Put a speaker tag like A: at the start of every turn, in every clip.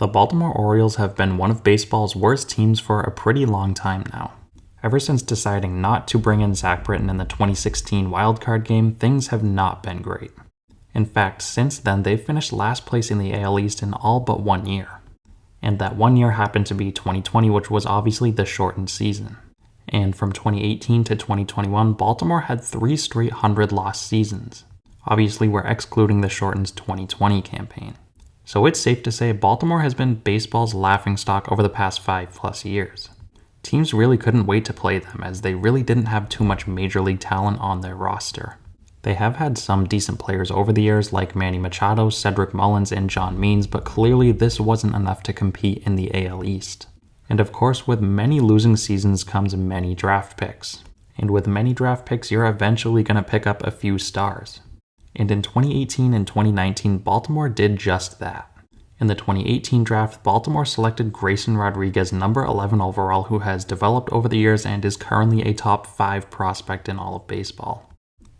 A: The Baltimore Orioles have been one of baseball's worst teams for a pretty long time now. Ever since deciding not to bring in Zach Britton in the 2016 wildcard game, things have not been great. In fact, since then they've finished last place in the AL East in all but 1 year. And that 1 year happened to be 2020, which was obviously the shortened season. And from 2018 to 2021, Baltimore had 3 straight 100-loss seasons. Obviously, we're excluding the shortened 2020 campaign. So it's safe to say Baltimore has been baseball's laughingstock over the past 5+ years. Teams really couldn't wait to play them, as they really didn't have too much major league talent on their roster. They have had some decent players over the years like Manny Machado, Cedric Mullins, and John Means, but clearly this wasn't enough to compete in the AL East. And of course, with many losing seasons comes many draft picks. And with many draft picks, you're eventually going to pick up a few stars. And in 2018 and 2019, Baltimore did just that. In the 2018 draft, Baltimore selected Grayson Rodriguez, number 11 overall, who has developed over the years and is currently a top 5 prospect in all of baseball.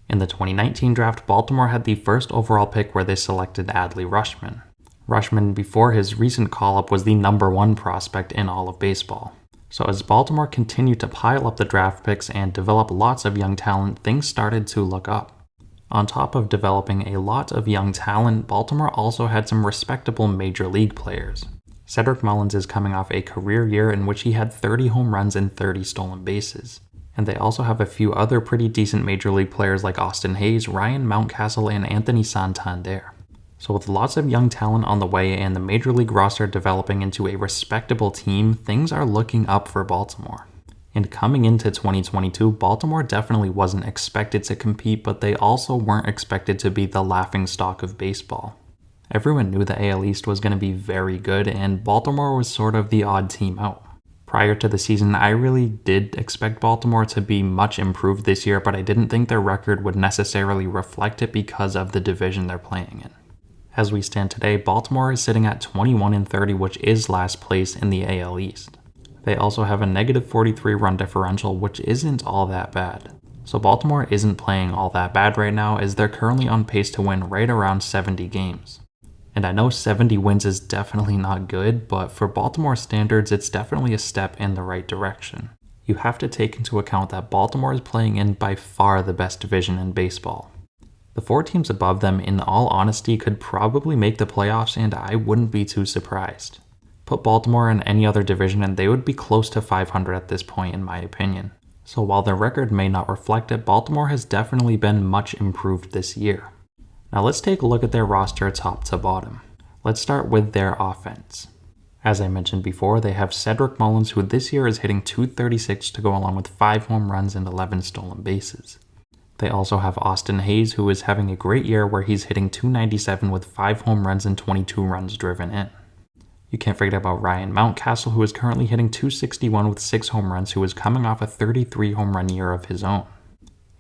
A: In the 2019 draft, Baltimore had the first overall pick where they selected Adley Rushman. Rushman, before his recent call-up, was the number 1 prospect in all of baseball. So as Baltimore continued to pile up the draft picks and develop lots of young talent, things started to look up. On top of developing a lot of young talent, Baltimore also had some respectable major league players. Cedric Mullins is coming off a career year in which he had 30 home runs and 30 stolen bases. And they also have a few other pretty decent major league players like Austin Hayes, Ryan Mountcastle, and Anthony Santander. So with lots of young talent on the way and the major league roster developing into a respectable team, things are looking up for Baltimore. And coming into 2022, Baltimore definitely wasn't expected to compete, but they also weren't expected to be the laughingstock of baseball. Everyone knew the AL East was going to be very good, and Baltimore was sort of the odd team out. Prior to the season, I really did expect Baltimore to be much improved this year, but I didn't think their record would necessarily reflect it because of the division they're playing in. As we stand today, Baltimore is sitting at 21-30, which is last place in the AL East. They also have a negative 43 run differential, which isn't all that bad. So Baltimore isn't playing all that bad right now, as they're currently on pace to win right around 70 games. And I know 70 wins is definitely not good, but for Baltimore standards, it's definitely a step in the right direction. You have to take into account that Baltimore is playing in by far the best division in baseball. The 4 teams above them, in all honesty, could probably make the playoffs, and I wouldn't be too surprised. Put Baltimore in any other division and they would be close to 500 at this point, in my opinion. So while their record may not reflect it, Baltimore has definitely been much improved this year. Now let's take a look at their roster top to bottom. Let's start with their offense. As I mentioned before, they have Cedric Mullins, who this year is hitting .236 to go along with 5 home runs and 11 stolen bases. They also have Austin Hayes, who is having a great year where he's hitting .297 with 5 home runs and 22 runs driven in. You can't forget about Ryan Mountcastle, who is currently hitting .261 with 6 home runs, who is coming off a 33 home run year of his own.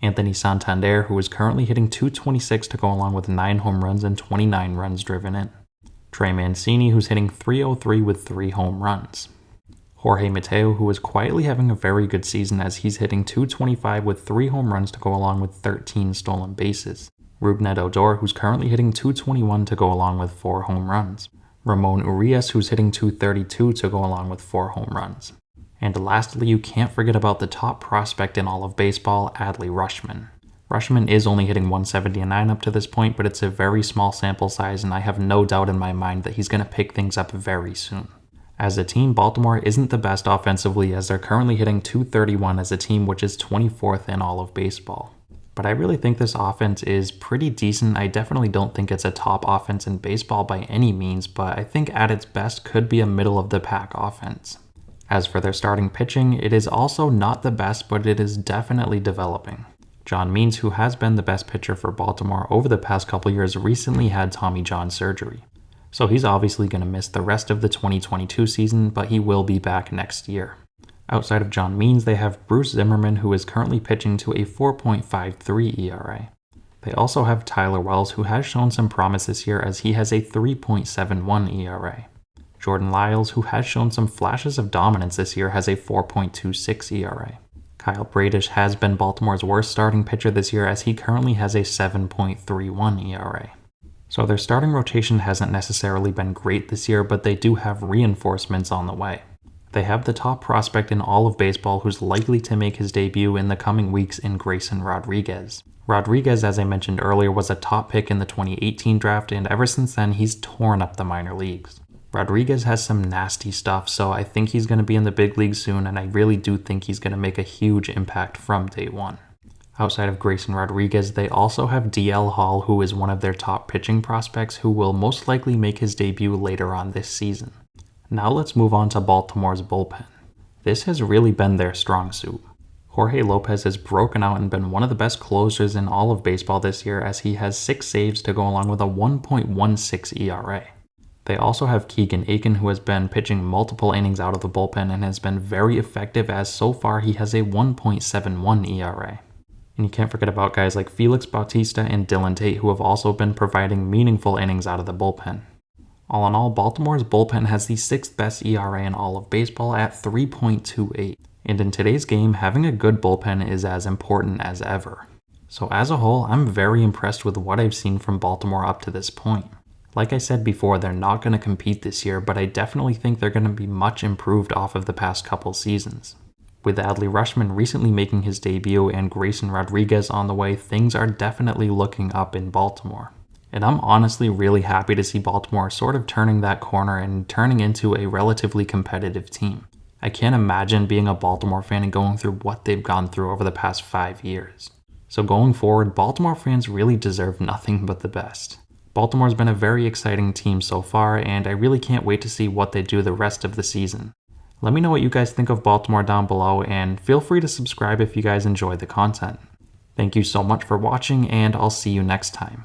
A: Anthony Santander, who is currently hitting .226 to go along with 9 home runs and 29 runs driven in. Trey Mancini, who's hitting .303 with 3 home runs. Jorge Mateo, who is quietly having a very good season as he's hitting .225 with 3 home runs to go along with 13 stolen bases. Rougned Odor, who's currently hitting .221 to go along with 4 home runs. Ramon Urias, who's hitting .232 to go along with 4 home runs. And lastly, you can't forget about the top prospect in all of baseball, Adley Rushman. Rushman is only hitting .179 up to this point, but it's a very small sample size, and I have no doubt in my mind that he's going to pick things up very soon. As a team, Baltimore isn't the best offensively, as they're currently hitting .231 as a team, which is 24th in all of baseball. But I really think this offense is pretty decent. I definitely don't think it's a top offense in baseball by any means, but I think at its best could be a middle-of-the-pack offense. As for their starting pitching, it is also not the best, but it is definitely developing. John Means, who has been the best pitcher for Baltimore over the past couple years, recently had Tommy John surgery. So he's obviously going to miss the rest of the 2022 season, but he will be back next year. Outside of John Means, they have Bruce Zimmerman, who is currently pitching to a 4.53 ERA. They also have Tyler Wells, who has shown some promise this year as he has a 3.71 ERA. Jordan Lyles, who has shown some flashes of dominance this year, has a 4.26 ERA. Kyle Bradish has been Baltimore's worst starting pitcher this year as he currently has a 7.31 ERA. So their starting rotation hasn't necessarily been great this year, but they do have reinforcements on the way. They have the top prospect in all of baseball who's likely to make his debut in the coming weeks in Grayson Rodriguez. Rodriguez, as I mentioned earlier, was a top pick in the 2018 draft, and ever since then he's torn up the minor leagues. Rodriguez has some nasty stuff, so I think he's going to be in the big leagues soon, and I really do think he's going to make a huge impact from day one. Outside of Grayson Rodriguez, they also have DL Hall, who is one of their top pitching prospects, who will most likely make his debut later on this season. Now let's move on to Baltimore's bullpen. This has really been their strong suit. Jorge Lopez has broken out and been one of the best closers in all of baseball this year, as he has 6 saves to go along with a 1.16 ERA. They also have Keegan Aiken, who has been pitching multiple innings out of the bullpen and has been very effective, as so far he has a 1.71 ERA. And you can't forget about guys like Felix Bautista and Dylan Tate, who have also been providing meaningful innings out of the bullpen. All in all, Baltimore's bullpen has the 6th best ERA in all of baseball at 3.28. And in today's game, having a good bullpen is as important as ever. So as a whole, I'm very impressed with what I've seen from Baltimore up to this point. Like I said before, they're not going to compete this year, but I definitely think they're going to be much improved off of the past couple seasons. With Adley Rushman recently making his debut and Grayson Rodriguez on the way, things are definitely looking up in Baltimore. And I'm honestly really happy to see Baltimore sort of turning that corner and turning into a relatively competitive team. I can't imagine being a Baltimore fan and going through what they've gone through over the past 5 years. So going forward, Baltimore fans really deserve nothing but the best. Baltimore's been a very exciting team so far, and I really can't wait to see what they do the rest of the season. Let me know what you guys think of Baltimore down below, and feel free to subscribe if you guys enjoy the content. Thank you so much for watching, and I'll see you next time.